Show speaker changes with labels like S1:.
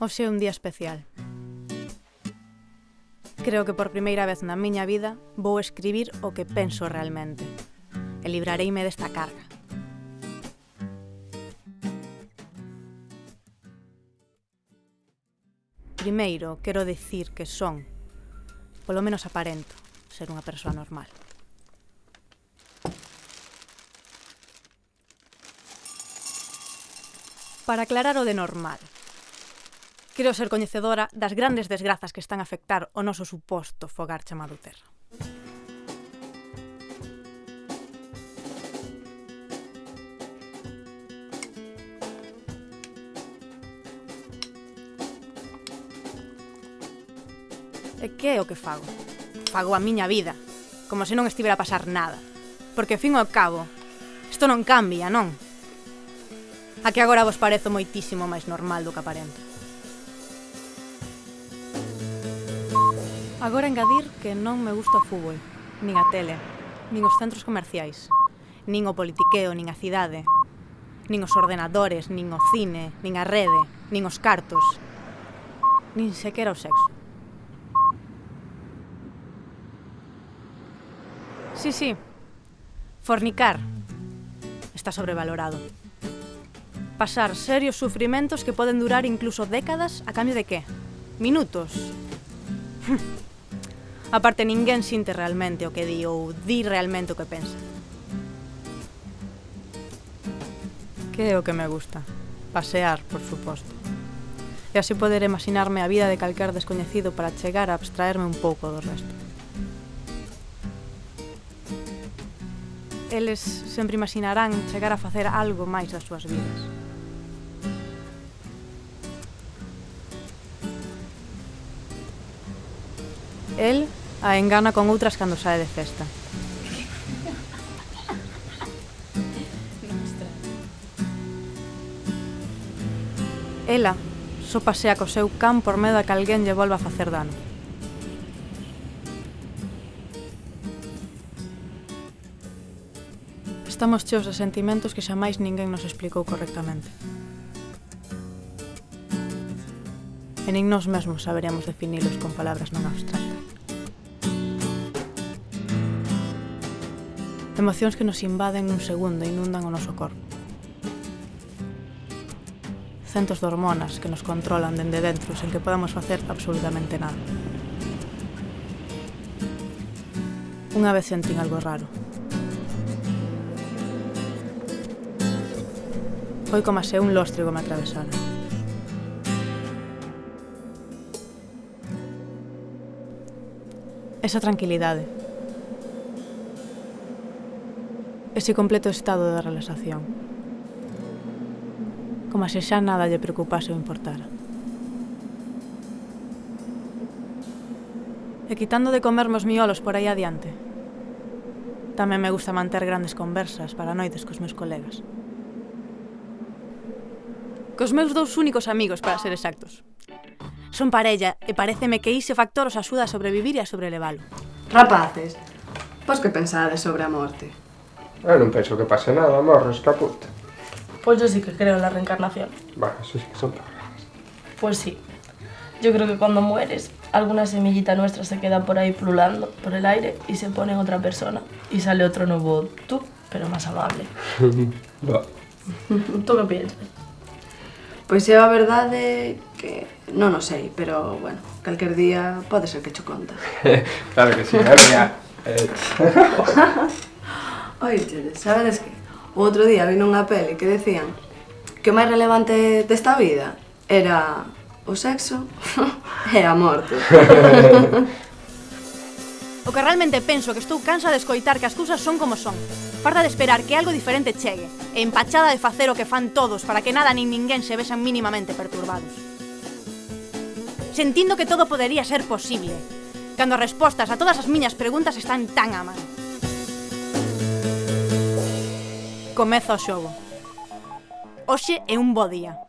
S1: Hoxe é un día especial. Creo que por primeira vez na miña vida vou escribir o que penso realmente e librareime desta carga. Primeiro, quero dicir que son, polo menos aparento, ser unha persoa normal. Para aclarar o de normal, quero ser coñecedora das grandes desgrazas que están a afectar o noso suposto fogar chamado Terra. E que é o que fago? Fago a miña vida, como se non estivera a pasar nada. Porque, ao fin e ao cabo, isto non cambia, non? A que agora vos parezo moitísimo máis normal do que aparento. Agora engadir que non me gusta o fútbol, nin a tele, nin os centros comerciais, nin o politiqueo, nin a cidade, nin os ordenadores, nin o cine, nin a rede, nin os cartos, nin sequera o sexo. Sí, fornicar está sobrevalorado. Pasar serios sufrimentos que poden durar incluso décadas a cambio de qué? Minutos. Aparte, ninguén sinte realmente o que di ou di realmente o que pensa. Que é o que me gusta? Pasear, por suposto. E así poder imaginarme a vida de calquer descoñecido para chegar a abstraerme un pouco do resto. Eles sempre imaginarán chegar a facer algo máis das súas vidas. El a engana con outras cando sae de festa. Ela só pasea co seu can por medo a que alguén lle volva a facer dano. Estamos cheos de sentimentos que xamais ninguén nos explicou correctamente. E nin nós mesmos saberíamos definilos con palabras non abstractas. Emocións que nos invaden nun segundo e inundan o noso corpo. Centos de hormonas que nos controlan dende dentro sen que podamos facer absolutamente nada. Unha vez sentín algo raro. Foi como se un lóstrego me atravesara. Esa tranquilidade. Ese completo estado de relaxación. Como se xa nada lle preocupase ou importara. E quitando de comerme os miolos por aí adiante, tamén me gusta manter grandes conversas para noites cos meus colegas. Cos meus dous únicos amigos, para ser exactos. Son parella e paréceme que ese factor os axuda a sobrevivir e a sobrelevalo.
S2: Rapaces, vos que pensades sobre a morte?
S3: Eu non penso que pase nada, morres, caput.
S4: Pues yo sí que creo en la reencarnación.
S3: Bueno, eso sí que son programas.
S4: Pues sí. Yo creo que cuando mueres, alguna semillita nuestra se queda por ahí pululando por el aire y se pone en otra persona y sale otro nuevo tú, pero más amable.
S3: Va.
S4: ¿Tú qué piensas?
S2: Pois é a verdade que non o sei, pero, bueno, calquer día pode ser que cho conta.
S3: Claro que sí, mira.
S2: Oíchedes, sabedes que? O outro día vi nunha peli que decían que o máis relevante desta vida era o sexo e a morte.
S1: O que realmente penso que estou cansa de escoitar que as cousas son como son. Farta de esperar que algo diferente chegue e empachada de facer o que fan todos para que nada nin ninguén se vexan mínimamente perturbados. Sentindo que todo podería ser posible, cando as respostas a todas as miñas preguntas están tan a mano. Comeza o xogo. Hoxe é un bo día.